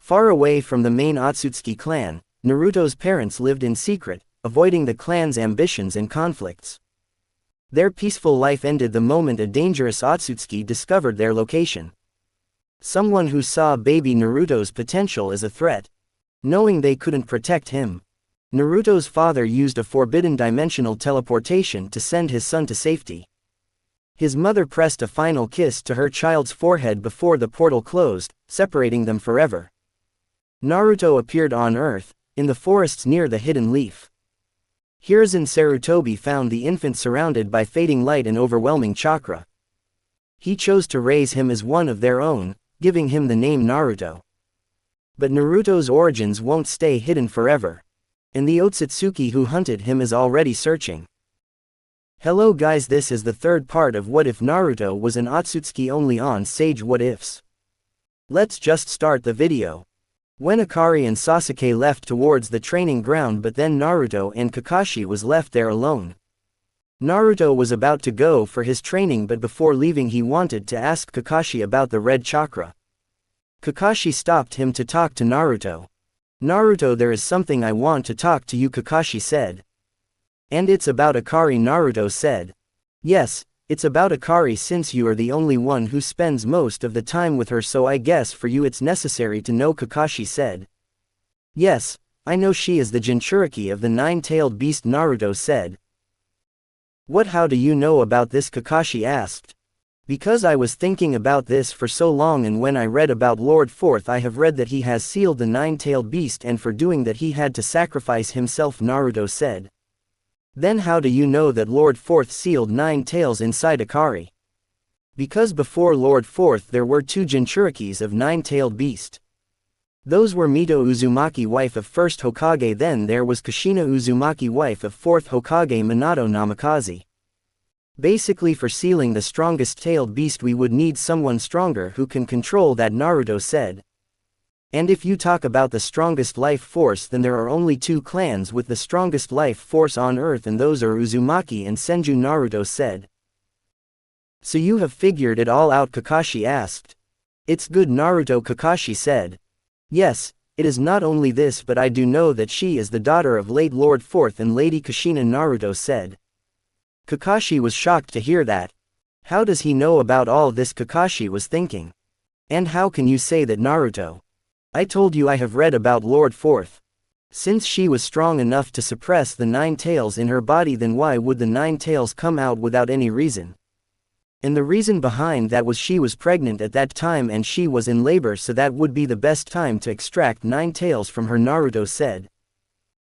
Far away from the main Ōtsutsuki clan, Naruto's parents lived in secret, avoiding the clan's ambitions and conflicts. Their peaceful life ended the moment a dangerous Otsutsuki discovered their location. Someone who saw baby Naruto's potential as a threat. Knowing they couldn't protect him, Naruto's father used a forbidden dimensional teleportation to send his son to safety. His mother pressed a final kiss to her child's forehead before the portal closed, separating them forever. Naruto appeared on Earth, in the forests near the hidden leaf. Hiruzen Sarutobi found the infant surrounded by fading light and overwhelming chakra. He chose to raise him as one of their own, giving him the name Naruto. But Naruto's origins won't stay hidden forever. And the Otsutsuki who hunted him is already searching. Hello guys, this is the third part of What If Naruto Was an Otsutsuki only on Sage What Ifs. Let's just start the video. When Akari and Sasuke left towards the training ground, but then Naruto and Kakashi was left there alone. Naruto was about to go for his training, but before leaving he wanted to ask Kakashi about the red chakra. Kakashi stopped him to talk to Naruto. Naruto, there is something I want to talk to you, Kakashi said. And it's about Akari, Naruto said. Yes, it's about Akari since you are the only one who spends most of the time with her, so I guess for you it's necessary to know, Kakashi said. Yes, I know she is the Jinchuriki of the nine-tailed beast, Naruto said. What, how do you know about this, Kakashi asked. Because I was thinking about this for so long, and when I read about Lord Fourth I have read that he has sealed the nine-tailed beast, and for doing that he had to sacrifice himself, Naruto said. Then how do you know that Lord Fourth sealed 9 tails inside Akari? Because before Lord Fourth there were 2 Jinchurikis of nine-tailed beast. Those were Mito Uzumaki, wife of 1st Hokage, then there was Kushina Uzumaki, wife of 4th Hokage Minato Namikaze. Basically for sealing the strongest tailed beast we would need someone stronger who can control that, Naruto said. And if you talk about the strongest life force, then there are only 2 clans with the strongest life force on Earth, and those are Uzumaki and Senju, Naruto said. So you have figured it all out, Kakashi asked. It's good, Naruto, Kakashi said. Yes, it is not only this, but I do know that she is the daughter of late Lord Fourth and Lady Kushina, Naruto said. Kakashi was shocked to hear that. How does he know about all this, Kakashi was thinking. And how can you say that, Naruto? I told you I have read about Lord Fourth. Since she was strong enough to suppress the 9 tails in her body, then why would the 9 tails come out without any reason? And the reason behind that was she was pregnant at that time and she was in labor, so that would be the best time to extract 9 tails from her, Naruto said.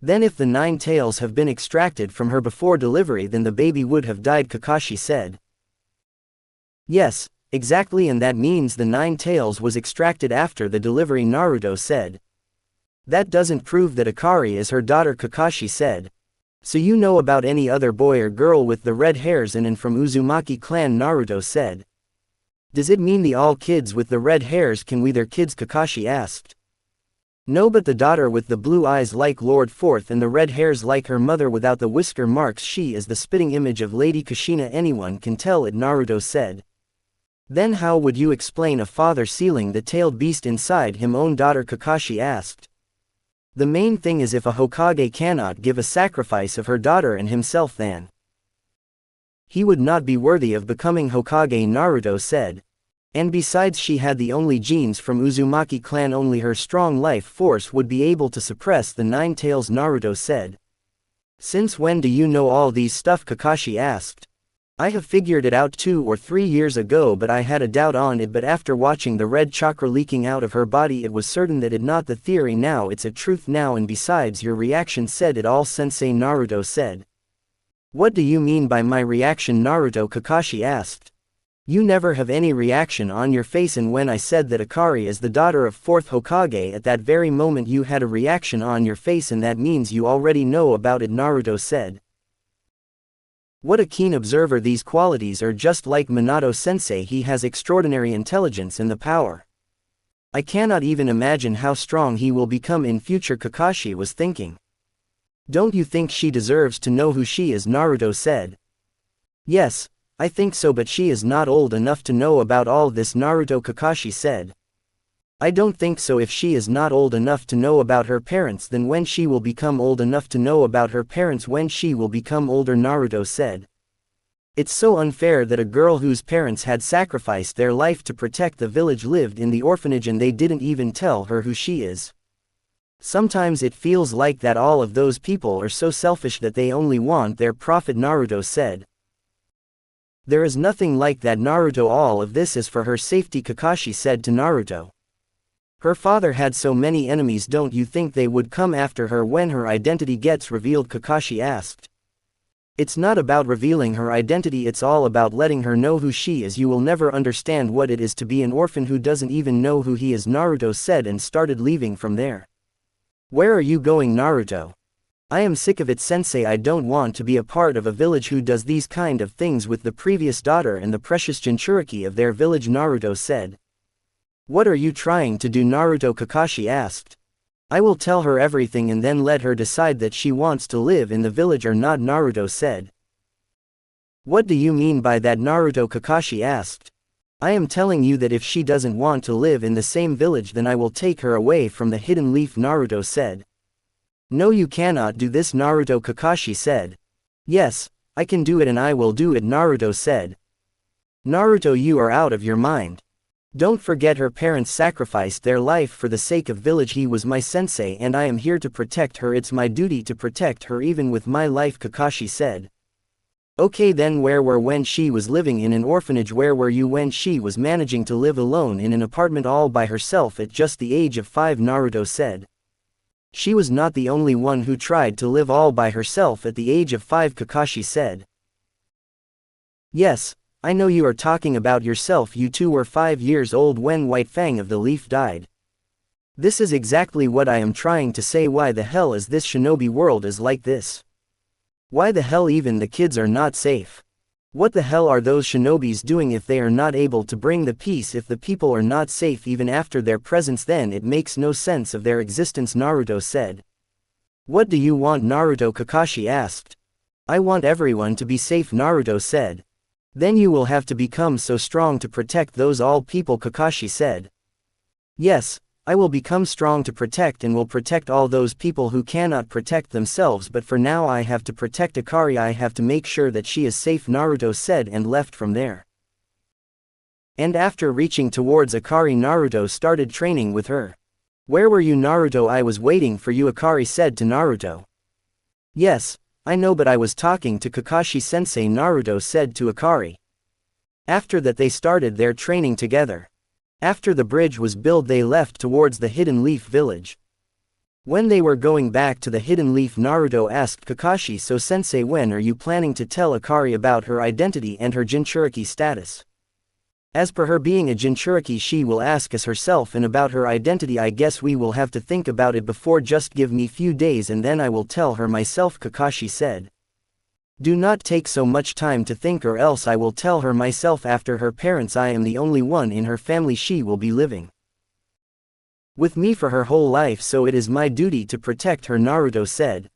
Then if the 9 tails have been extracted from her before delivery, then the baby would have died, Kakashi said. Yes, exactly, and that means the 9 tails was extracted after the delivery, Naruto said. That doesn't prove that Akari is her daughter, Kakashi said. So you know about any other boy or girl with the red hairs and from Uzumaki clan, Naruto said. Does it mean the all kids with the red hairs can we their kids, Kakashi asked. No, but the daughter with the blue eyes like Lord Fourth and the red hairs like her mother without the whisker marks, she is the spitting image of Lady Kushina, anyone can tell it, Naruto said. Then how would you explain a father sealing the tailed beast inside him own daughter, Kakashi asked. The main thing is if a Hokage cannot give a sacrifice of her daughter and himself, then he would not be worthy of becoming Hokage, Naruto said. And besides, she had the only genes from Uzumaki clan, only her strong life force would be able to suppress the 9 tails, Naruto said. Since when do you know all these stuff, Kakashi asked. I have figured it out 2 or 3 years ago, but I had a doubt on it, but after watching the red chakra leaking out of her body it was certain that it not the theory, now it's a truth now, and besides your reaction said it all, sensei, Naruto said. What do you mean by my reaction, Naruto, Kakashi asked. You never have any reaction on your face, and when I said that Akari is the daughter of 4th Hokage, at that very moment you had a reaction on your face, and that means you already know about it, Naruto said. What a keen observer, these qualities are just like Minato sensei, he has extraordinary intelligence and the power. I cannot even imagine how strong he will become in future, Kakashi was thinking. Don't you think she deserves to know who she is, Naruto said. Yes, I think so, but she is not old enough to know about all this, Naruto, Kakashi said. I don't think so. If she is not old enough to know about her parents, then when she will become old enough to know about her parents when she will become older, Naruto said. It's so unfair that a girl whose parents had sacrificed their life to protect the village lived in the orphanage and they didn't even tell her who she is. Sometimes it feels like that all of those people are so selfish that they only want their profit, Naruto said. There is nothing like that, Naruto. All of this is for her safety, Kakashi said to Naruto. Her father had so many enemies, don't you think they would come after her when her identity gets revealed, Kakashi asked. It's not about revealing her identity, it's all about letting her know who she is. You will never understand what it is to be an orphan who doesn't even know who he is, Naruto said and started leaving from there. Where are you going, Naruto? I am sick of it, sensei. I don't want to be a part of a village who does these kind of things with the previous daughter and the precious Jinchuriki of their village, Naruto said. What are you trying to do, Naruto? Kakashi asked. I will tell her everything and then let her decide that she wants to live in the village or not, Naruto said. What do you mean by that, Naruto? Kakashi asked. I am telling you that if she doesn't want to live in the same village, then I will take her away from the hidden leaf, Naruto said. No, you cannot do this, Naruto, Kakashi said. Yes, I can do it and I will do it, Naruto said. Naruto, you are out of your mind. Don't forget her parents sacrificed their life for the sake of village. He was my sensei and I am here to protect her. It's my duty to protect her even with my life, Kakashi said. Okay, then where were when she was living in an orphanage? Where were you when she was managing to live alone in an apartment all by herself at just the age of 5, Naruto said. She was not the only one who tried to live all by herself at the age of 5, Kakashi said. Yes, I know you are talking about yourself. You too were 5 years old when White Fang of the Leaf died. This is exactly what I am trying to say. Why the hell is this shinobi world is like this? Why the hell even the kids are not safe? What the hell are those shinobis doing if they are not able to bring the peace? If the people are not safe even after their presence, then it makes no sense of their existence, Naruto said. What do you want, Naruto? Kakashi asked. I want everyone to be safe, Naruto said. Then you will have to become so strong to protect those all people, Kakashi said. Yes, I will become strong to protect and will protect all those people who cannot protect themselves, but for now I have to protect Akari. I have to make sure that she is safe, Naruto said and left from there. And after reaching towards Akari, Naruto started training with her. Where were you, Naruto? I was waiting for you, Akari said to Naruto. Yes, I know, but I was talking to Kakashi-sensei, Naruto said to Akari. After that they started their training together. After the bridge was built they left towards the Hidden Leaf village. When they were going back to the Hidden Leaf, Naruto asked Kakashi, so sensei, when are you planning to tell Akari about her identity and her Jinchuriki status? As per her being a Jinchuriki, she will ask us herself, and about her identity I guess we will have to think about it before. Just give me few days and then I will tell her myself, Kakashi said. Do not take so much time to think or else I will tell her myself. After her parents I am the only one in her family. She will be living with me for her whole life, so it is my duty to protect her, Naruto said.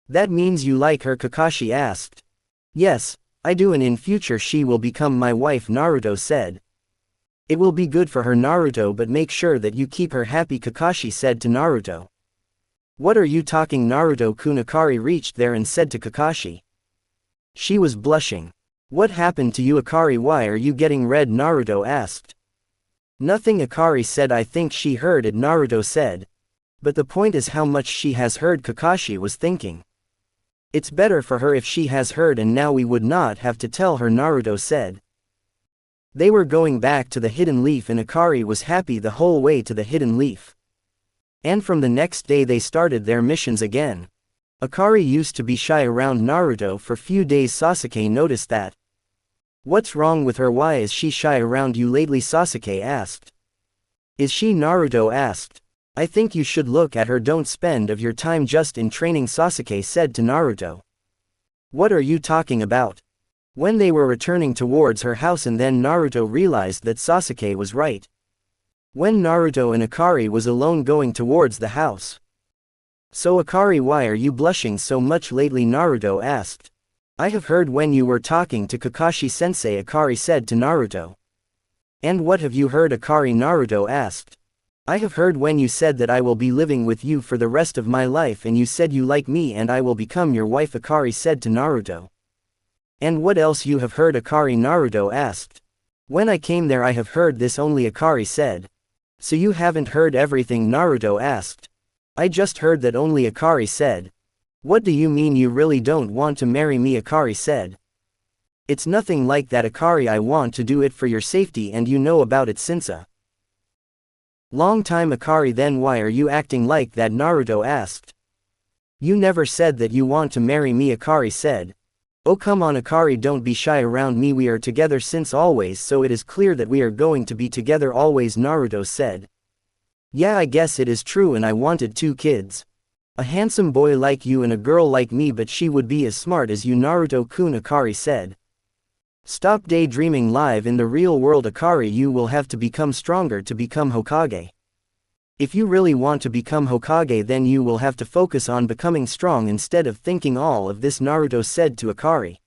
That means you like her? Kakashi asked. Yes, I do, and in future she will become my wife, Naruto said. It will be good for her, Naruto, but make sure that you keep her happy, Kakashi said to Naruto. What are you talking, Naruto-kun? Akari reached there and said to Kakashi. She was blushing. What happened to you, Akari? Why are you getting red? Naruto asked. Nothing, Akari said. I think she heard it, Naruto said. But the point is how much she has heard, Kakashi was thinking. It's better for her if she has heard, and now we would not have to tell her, Naruto said. They were going back to the Hidden Leaf and Akari was happy the whole way to the Hidden Leaf. And from the next day they started their missions again. Akari used to be shy around Naruto for few days. Sasuke noticed that. What's wrong with her? Why is she shy around you lately? Sasuke asked. Is she? Naruto asked. I think you should look at her. Don't spend of your time just in training, Sasuke said to Naruto. What are you talking about? When they were returning towards her house, and then Naruto realized that Sasuke was right. When Naruto and Akari was alone going towards the house. So Akari, why are you blushing so much lately? Naruto asked. I have heard when you were talking to Kakashi-sensei, Akari said to Naruto. And what have you heard, Akari? Naruto asked. I have heard when you said that I will be living with you for the rest of my life and you said you like me and I will become your wife, Akari said to Naruto. And what else you have heard, Akari? Naruto asked. When I came there I have heard this only, Akari said. So you haven't heard everything? Naruto asked. I just heard that only, Akari said. What do you mean you really don't want to marry me? Akari said. It's nothing like that, Akari. I want to do it for your safety and you know about it since a long time, Akari. Then why are you acting like that? Naruto asked. You never said that you want to marry me, Akari said. Oh come on, Akari, don't be shy around me. We are together since always, so it is clear that we are going to be together always, Naruto said. Yeah, I guess it is true, and I wanted 2 kids. A handsome boy like you and a girl like me, but she would be as smart as you, Naruto-kun, Akari said. Stop daydreaming. Live in the real world, Akari. You will have to become stronger to become Hokage. If you really want to become Hokage, then you will have to focus on becoming strong instead of thinking all of this, Naruto said to Akari.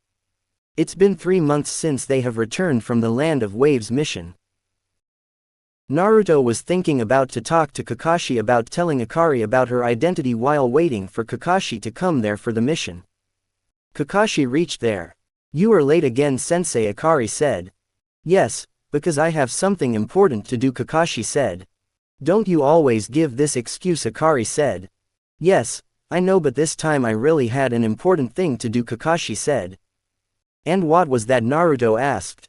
It's been 3 months since they have returned from the Land of Waves mission. Naruto was thinking about to talk to Kakashi about telling Akari about her identity while waiting for Kakashi to come there for the mission. Kakashi reached there. You are late again, sensei, Akari said. Yes, because I have something important to do, Kakashi said. Don't you always give this excuse, Akari said. Yes, I know, but this time I really had an important thing to do, Kakashi said. And what was that? Naruto asked.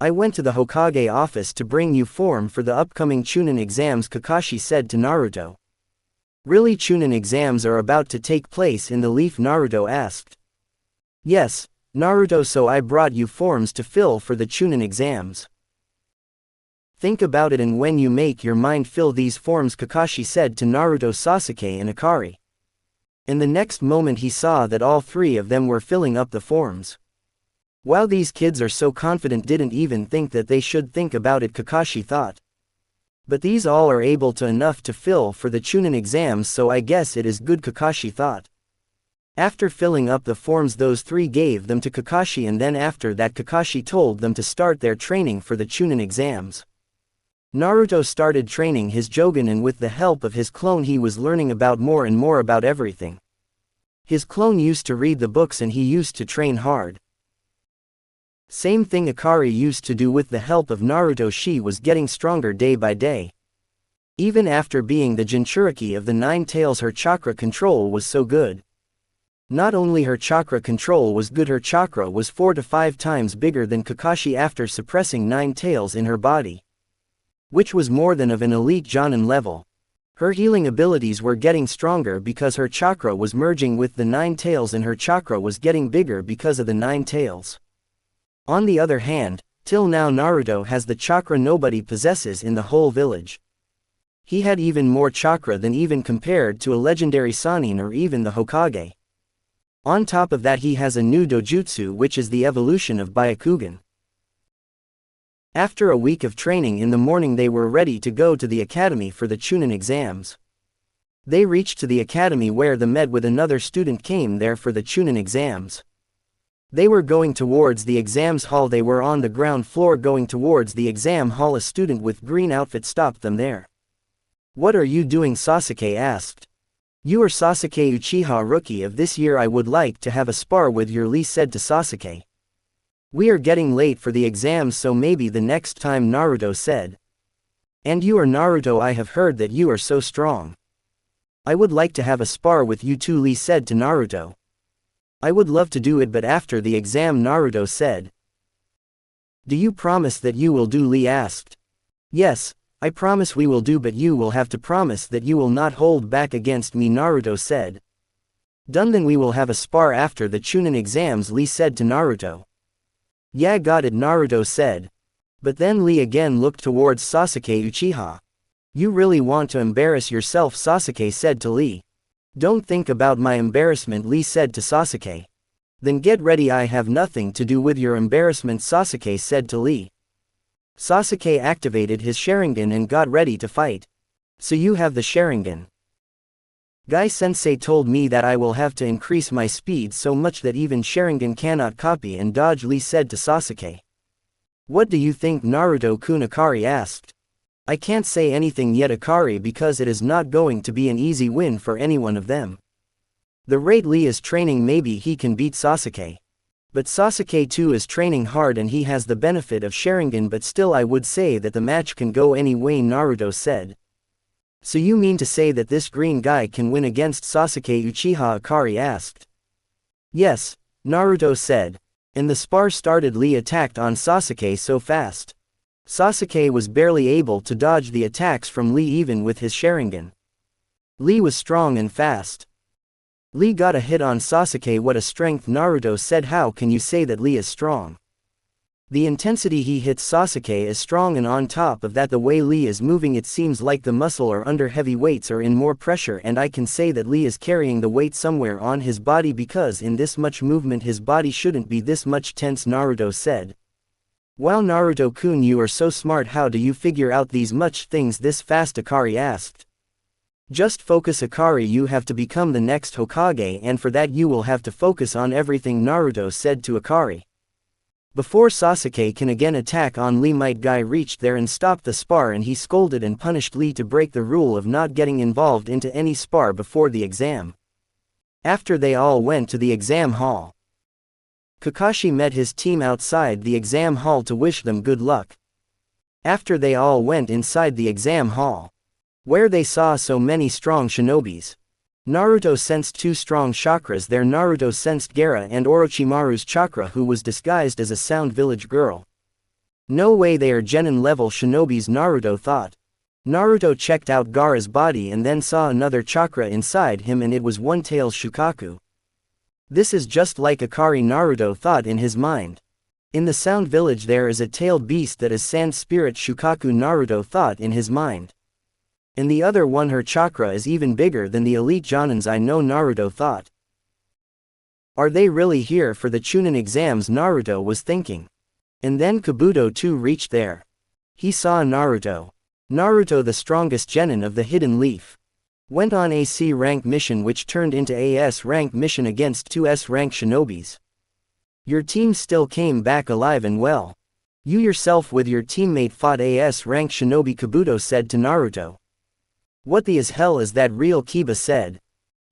I went to the Hokage office to bring you form for the upcoming Chunin exams, Kakashi said to Naruto. Really? Chunin exams are about to take place in the leaf? Naruto asked. Yes, Naruto, so I brought you forms to fill for the Chunin exams. Think about it, and when you make your mind, fill these forms, Kakashi said to Naruto, Sasuke and Akari. In the next moment he saw that all 3 of them were filling up the forms. Wow, these kids are so confident, didn't even think that they should think about it, Kakashi thought. But these all are able to enough to fill for the Chunin exams, so I guess it is good, Kakashi thought. After filling up the forms, those 3 gave them to Kakashi, and then after that Kakashi told them to start their training for the Chunin exams. Naruto started training his Jogan, and with the help of his clone he was learning about more and more about everything. His clone used to read the books and he used to train hard. Same thing Akari used to do with the help of Naruto. She was getting stronger day by day. Even after being the Jinchuriki of the 9 tails, her chakra control was so good. Not only her chakra control was good, her chakra was 4 to 5 times bigger than Kakashi after suppressing 9 tails in her body, which was more than of an elite jonin level. Her healing abilities were getting stronger because her chakra was merging with the 9 tails, and her chakra was getting bigger because of the 9 tails. On the other hand, till now Naruto has the chakra nobody possesses in the whole village. He had even more chakra than even compared to a legendary Sannin or even the Hokage. On top of that he has a new dojutsu, which is the evolution of Byakugan. After a week of training, in the morning they were ready to go to the academy for the Chunin exams. They reached to the academy where the med with another student came there for the Chunin exams. They were going towards the exams hall. They were on the ground floor going towards the exam hall. A student with green outfit stopped them there. What are you doing? Sasuke asked. You are Sasuke Uchiha, rookie of this year. I would like to have a spar with your Lee said to Sasuke. We are getting late for the exams, so maybe the next time, Naruto said. And you are Naruto, I have heard that you are so strong. I would like to have a spar with you too, Lee said to Naruto. I would love to do it, but after the exam, Naruto said. Do you promise that you will do? Lee asked. Yes, I promise we will do, but you will have to promise that you will not hold back against me, Naruto said. Done, then we will have a spar after the Chunin exams, Lee said to Naruto. Yeah, got it, Naruto said. But then Lee again looked towards Sasuke Uchiha. You really want to embarrass yourself? Sasuke said to Lee. Don't think about my embarrassment, Lee said to Sasuke. Then get ready, I have nothing to do with your embarrassment, Sasuke said to Lee. Sasuke activated his Sharingan and got ready to fight. So you have the Sharingan. Guy-sensei told me that I will have to increase my speed so much that even Sharingan cannot copy and dodge, Lee said to Sasuke. What do you think, Naruto-kun? Akari asked. I can't say anything yet Akari because it is not going to be an easy win for any one of them. The rate Lee is training, maybe he can beat Sasuke. But Sasuke too is training hard and he has the benefit of Sharingan, but still I would say that the match can go any way, Naruto said. So you mean to say that this green guy can win against Sasuke Uchiha? Akari asked. Yes, Naruto said. And the spar started. Lee attacked on Sasuke so fast. Sasuke was barely able to dodge the attacks from Lee even with his Sharingan. Lee was strong and fast. Lee got a hit on Sasuke. What a strength, Naruto said. How can you say that Lee is strong? The intensity he hits Sasuke is strong, and on top of that the way Lee is moving, it seems like the muscle or under heavy weights or in more pressure, and I can say that Lee is carrying the weight somewhere on his body because in this much movement his body shouldn't be this much tense, Naruto said. Wow, Naruto-kun, you are so smart. How do you figure out these much things this fast? Akari asked. Just focus, Akari, you have to become the next Hokage, and for that you will have to focus on everything, Naruto said to Akari. Before Sasuke can again attack on Lee, Might Guy reached there and stopped the spar, and he scolded and punished Lee to break the rule of not getting involved into any spar before the exam. After they all went to the exam hall, Kakashi met his team outside the exam hall to wish them good luck. After they all went inside the exam hall, where they saw so many strong shinobis, Naruto sensed 2 strong chakras there. Naruto sensed Gaara and Orochimaru's chakra, who was disguised as a sound village girl. No way, they are genin level shinobis, Naruto thought. Naruto checked out Gaara's body and then saw another chakra inside him, and it was one-tailed Shukaku. This is just like Akari, Naruto thought in his mind. In the sound village there is a tailed beast that is sand spirit Shukaku, Naruto thought in his mind. And the other one, her chakra is even bigger than the elite jonins I know, Naruto thought. Are they really here for the Chunin exams? Naruto was thinking. And then Kabuto too reached there. He saw Naruto. Naruto, the strongest genin of the Hidden Leaf, went on a C rank mission which turned into a S rank mission against 2 S rank shinobis. Your team still came back alive and well. You yourself with your teammate fought a S rank shinobi, Kabuto said to Naruto. What the hell is that real? Kiba said.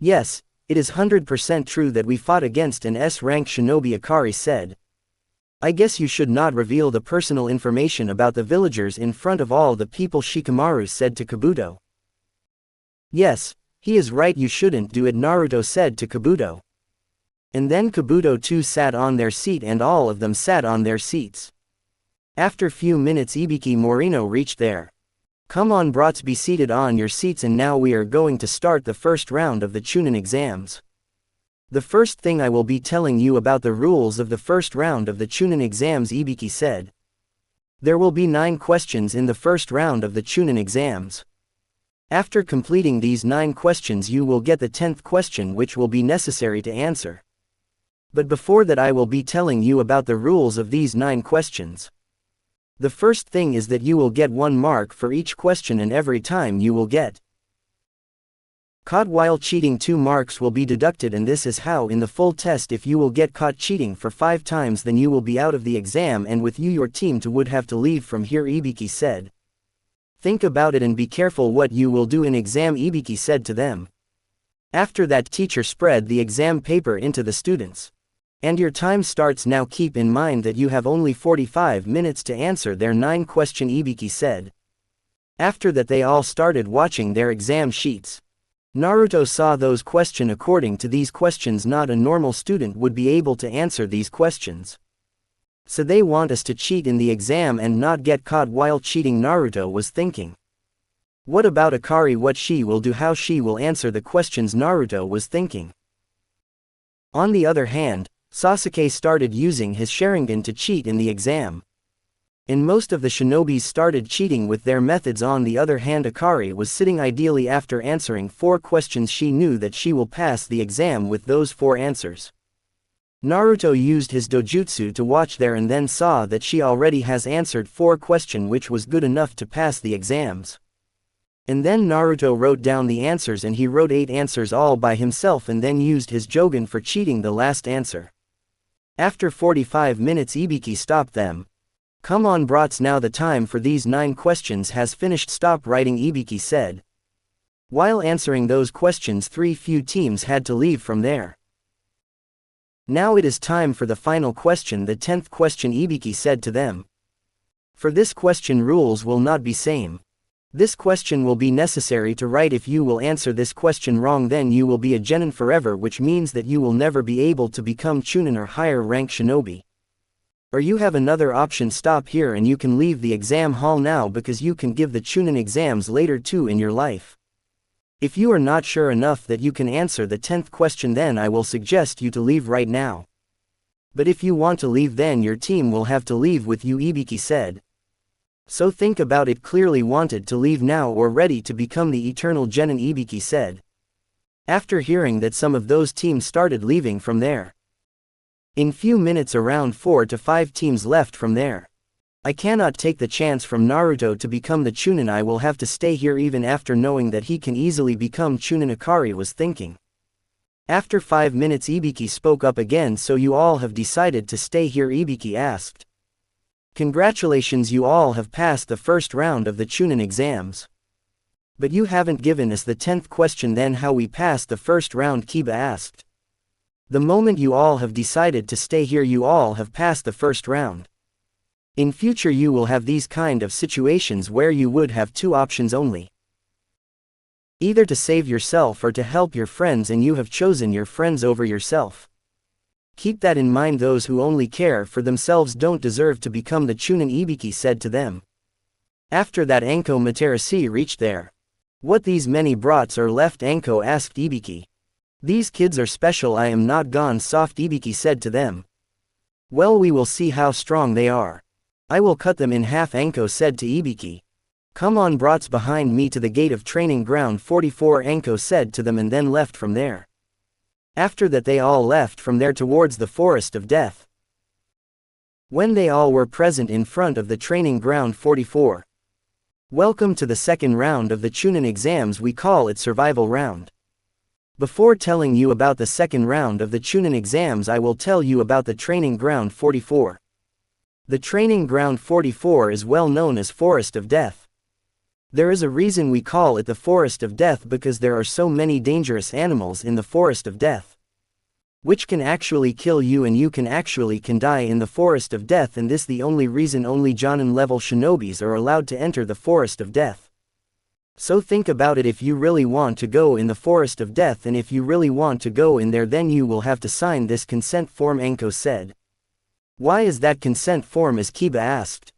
Yes, it is 100% true that we fought against an S rank shinobi, Akari said. I guess you should not reveal the personal information about the villagers in front of all the people, Shikamaru said to Kabuto. Yes, he is right, you shouldn't do it, Naruto said to Kabuto. And then Kabuto too sat on their seat and all of them sat on their seats. After few minutes Ibiki Morino reached there. Come on brats, be seated on your seats, and now we are going to start the first round of the Chunin exams. The first thing I will be telling you about the rules of the first round of the Chunin exams, Ibiki said. There will be 9 questions in the first round of the Chunin exams. After completing these 9 questions you will get the 10th question which will be necessary to answer. But before that I will be telling you about the rules of these 9 questions. The first thing is that you will get 1 mark for each question, and every time you will get caught while cheating 2 marks will be deducted, and this is how in the full test if you will get caught cheating for 5 times then you will be out of the exam, and with you your team to would have to leave from here, Ibiki said. Think about it and be careful what you will do in exam, Ibiki said to them. After that teacher spread the exam paper into the students. And your time starts now. Keep in mind that you have only 45 minutes to answer their 9 question, Ibiki said. After that they all started watching their exam sheets. Naruto saw those questions. According to these questions not a normal student would be able to answer these questions. So they want us to cheat in the exam and not get caught while cheating, Naruto was thinking. What about Akari, what she will do, how she will answer the questions, Naruto was thinking. On the other hand, Sasuke started using his Sharingan to cheat in the exam. And most of the shinobis started cheating with their methods. On the other hand, Akari was sitting ideally. After answering 4 questions she knew that she will pass the exam with those 4 answers. Naruto used his dojutsu to watch there and then saw that she already has answered 4 questions, which was good enough to pass the exams. And then Naruto wrote down the answers, and he wrote 8 answers all by himself and then used his Jogan for cheating the last answer. After 45 minutes Ibiki stopped them. Come on brats, now the time for these 9 questions has finished. Stop writing, Ibiki said. While answering those questions, 3 few teams had to leave from there. Now it is time for the final question, the 10th question, Ibiki said to them. For this question rules will not be same. This question will be necessary to write. If you will answer this question wrong, then you will be a jonin forever, which means that you will never be able to become chunin or higher rank shinobi. Or you have another option, stop here and you can leave the exam hall now, because you can give the Chunin exams later too in your life. If you are not sure enough that you can answer the 10th question, then I will suggest you to leave right now. But if you want to leave, then your team will have to leave with you, Ibiki said. So think about it clearly. Wanted to leave now or ready to become the eternal jonin, Ibiki said. After hearing that, some of those teams started leaving from there. In few minutes around 4 to 5 teams left from there. I cannot take the chance from Naruto to become the Chunin. I will have to stay here even after knowing that he can easily become Chunin, Akari was thinking. After 5 minutes Ibiki spoke up again. So you all have decided to stay here, Ibiki asked. Congratulations, you all have passed the first round of the Chunin exams. But you haven't given us the 10th question. Then how we passed the first round, Kiba asked. The moment you all have decided to stay here, you all have passed the first round. In future you will have these kind of situations where you would have 2 options only. Either to save yourself or to help your friends, and you have chosen your friends over yourself. Keep that in mind. Those who only care for themselves don't deserve to become the Chunin, Ibiki said to them. After that Anko Materasi reached there. What, these many brats are left? Anko asked Ibiki. These kids are special. I am not gone soft, Ibiki said to them. Well, we will see how strong they are. I will cut them in half, Anko said to Ibiki. Come on brats, behind me to the gate of training ground 44, Anko said to them, and then left from there. After that they all left from there towards the forest of death. When they all were present in front of the training ground 44. Welcome to the second round of the Chunin exams. We call it survival round. Before telling you about the second round of the Chunin exams, I will tell you about the training ground 44. The training ground 44 is well known as Forest of Death. There is a reason we call it the Forest of Death, because there are so many dangerous animals in the Forest of Death, which can actually kill you, and you can die in the Forest of Death, and this the only reason only jonin level shinobis are allowed to enter the Forest of Death. So think about it. If you really want to go in the Forest of Death, and if you really want to go in there, then you will have to sign this consent form, Anko said. Why is that consent form, as Kiba asked?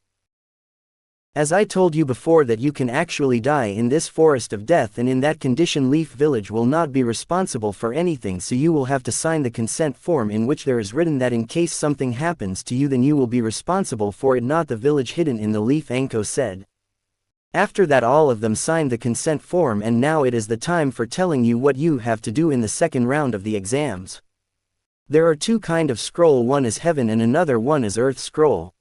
As I told you before, that you can actually die in this Forest of Death, and in that condition Leaf Village will not be responsible for anything, so you will have to sign the consent form in which there is written that in case something happens to you, then you will be responsible for it, not the village hidden in the leaf, Anko said. After that all of them signed the consent form, and now it is the time for telling you what you have to do in the second round of the exams. There are 2 kind of scroll, one is heaven and another one is earth scroll.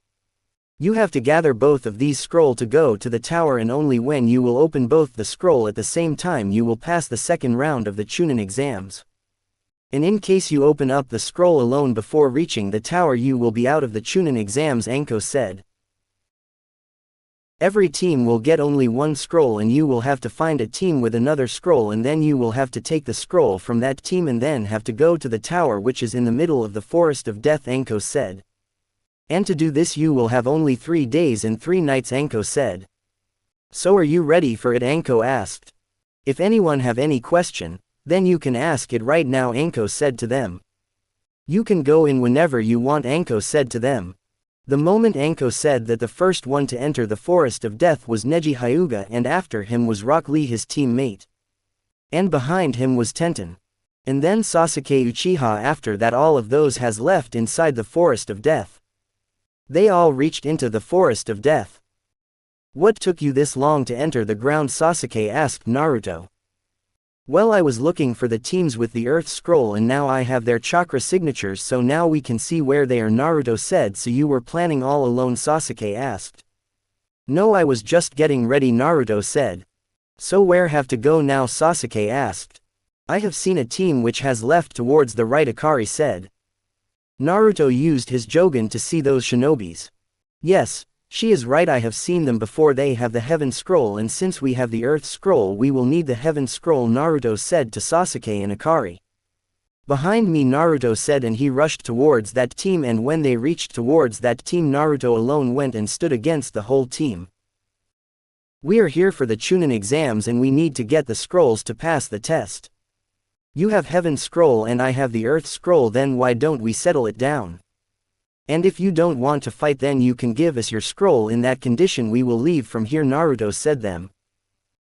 You have to gather both of these scroll to go to the tower, and only when you will open both the scroll at the same time you will pass the second round of the Chunin exams. And in case you open up the scroll alone before reaching the tower, you will be out of the Chunin exams, Anko said. Every team will get only 1 scroll, and you will have to find a team with another scroll, and then you will have to take the scroll from that team and then have to go to the tower which is in the middle of the Forest of Death, Anko said. And to do this you will have only 3 days and 3 nights, Anko said. So are you ready for it, Anko asked. If anyone have any question, then you can ask it right now, Anko said to them. You can go in whenever you want, Anko said to them. The moment Anko said that, the first one to enter the Forest of Death was Neji Hyuga, and after him was Rock Lee, his teammate. And behind him was Tenten. And then Sasuke Uchiha. After that all of those has left inside the Forest of Death. They all reached into the Forest of Death. What took you this long to enter the ground, Sasuke asked Naruto. Well, I was looking for the teams with the Earth Scroll, and now I have their chakra signatures, so now we can see where they are, Naruto said. So you were planning all alone, Sasuke asked. No, I was just getting ready, Naruto said. So where have to go now, Sasuke asked. I have seen a team which has left towards the right, Akari said. Naruto used his Jogan to see those shinobis. Yes, She is right, I have seen them before. They have the heaven scroll, and since we have the earth scroll we will need the heaven scroll, Naruto said to Sasuke and Akari. Behind me, Naruto said, and he rushed towards that team, and when they reached towards that team Naruto alone went and stood against the whole team. We are here for the Chunin exams and we need to get the scrolls to pass the test. You have heaven scroll and I have the earth scroll, then why don't we settle it down? And if you don't want to fight then you can give us your scroll, in that condition we will leave from here, Naruto said them.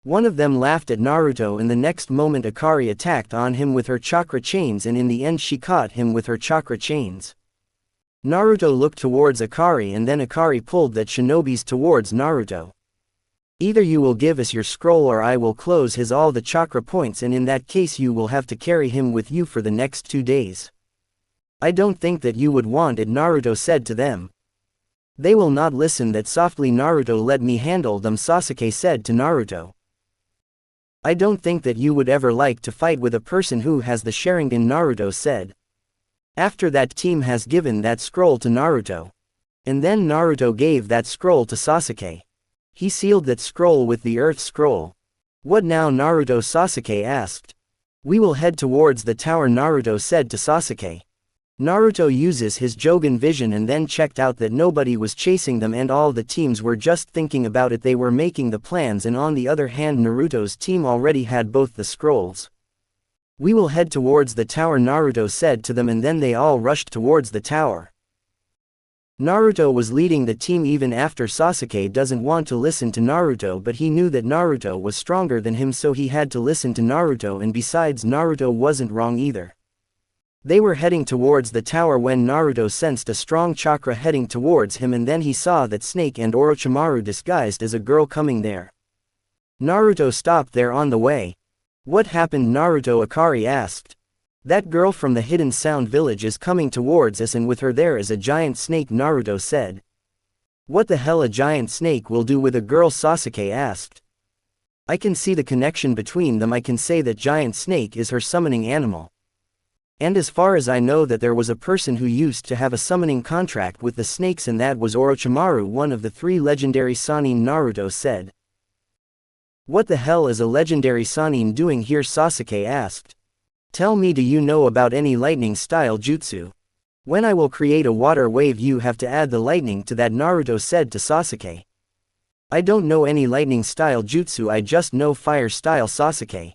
One of them laughed at Naruto, and the next moment Akari attacked on him with her chakra chains, and in the end she caught him with her chakra chains. Naruto looked towards Akari and then Akari pulled that shinobi's towards Naruto. Either you will give us your scroll or I will close his all the chakra points, and in that case you will have to carry him with you for the next 2 days. I don't think that you would want it, Naruto said to them. They will not listen that softly, Naruto, let me handle them, Sasuke said to Naruto. I don't think that you would ever like to fight with a person who has the Sharingan, Naruto said. After that team has given that scroll to Naruto. And then Naruto gave that scroll to Sasuke. He sealed that scroll with the earth scroll. What now, Naruto, Sasuke asked. We will head towards the tower, Naruto said to Sasuke. Naruto uses his Jogan vision and then checked out that nobody was chasing them and all the teams were just thinking about it. They were making the plans, and on the other hand Naruto's team already had both the scrolls. We will head towards the tower, Naruto said to them, and then they all rushed towards the tower. Naruto was leading the team even after Sasuke doesn't want to listen to Naruto, but he knew that Naruto was stronger than him, so he had to listen to Naruto, and besides Naruto wasn't wrong either. They were heading towards the tower when Naruto sensed a strong chakra heading towards him, and then he saw that Snake and Orochimaru disguised as a girl coming there. Naruto stopped there on the way. What happened, Naruto? Akari asked. That girl from the hidden sound village is coming towards us, and with her there is a giant snake, Naruto said. What the hell a giant snake will do with a girl? Sasuke asked. I can see the connection between them. I can say that giant snake is her summoning animal. And as far as I know that there was a person who used to have a summoning contract with the snakes, and that was Orochimaru, one of the 3 legendary Sannin, Naruto said. What the hell is a legendary Sannin doing here? Sasuke asked. Tell me, do you know about any lightning style jutsu? When I will create a water wave you have to add the lightning to that, Naruto said to Sasuke. I don't know any lightning style jutsu, I just know fire style, Sasuke.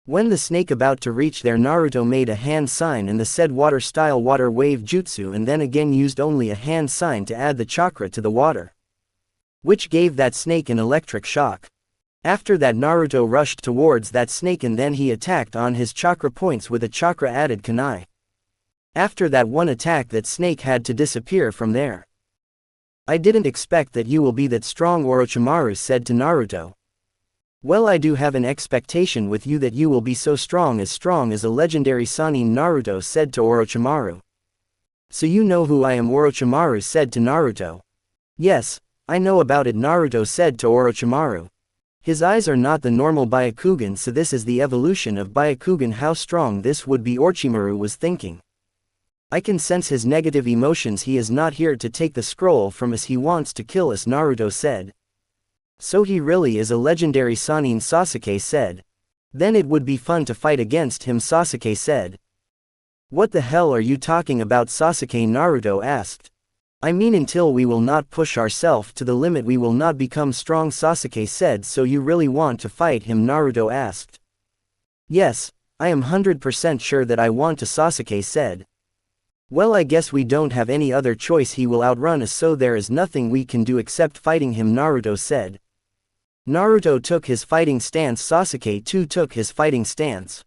When the snake about to reach there, Naruto made a hand sign and the said water style water wave jutsu, and then again used only a hand sign to add the chakra to the water, which gave that snake an electric shock. After that Naruto rushed towards that snake and then he attacked on his chakra points with a chakra added kunai. After that one attack that snake had to disappear from there. I didn't expect that you will be that strong, Orochimaru said to Naruto. Well, I do have an expectation with you that you will be so strong as a legendary Sannin, Naruto said to Orochimaru. So you know who I am, Orochimaru said to Naruto. Yes, I know about it, Naruto said to Orochimaru. His eyes are not the normal Byakugan, so this is the evolution of Byakugan. How strong this would be, Orochimaru was thinking. I can sense his negative emotions. He is not here to take the scroll from us, he wants to kill us, Naruto said. So he really is a legendary Sannin, Sasuke said. Then it would be fun to fight against him, Sasuke said. What the hell are you talking about, Sasuke? Naruto asked. I mean, until we will not push ourselves to the limit we will not become strong, Sasuke said. So you really want to fight him? Naruto asked. Yes, I am 100% sure that I want to, Sasuke said. Well, I guess we don't have any other choice, he will outrun us, so there is nothing we can do except fighting him, Naruto said. Naruto took his fighting stance, Sasuke too took his fighting stance.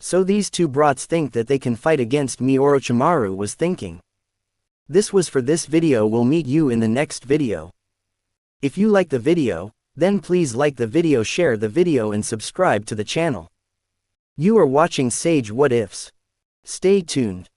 So these two brats think that they can fight against me, Orochimaru was thinking. This was for this video. We'll meet you in the next video. If you like the video, then please like the video, share the video and subscribe to the channel. You are watching Sage What Ifs. Stay tuned.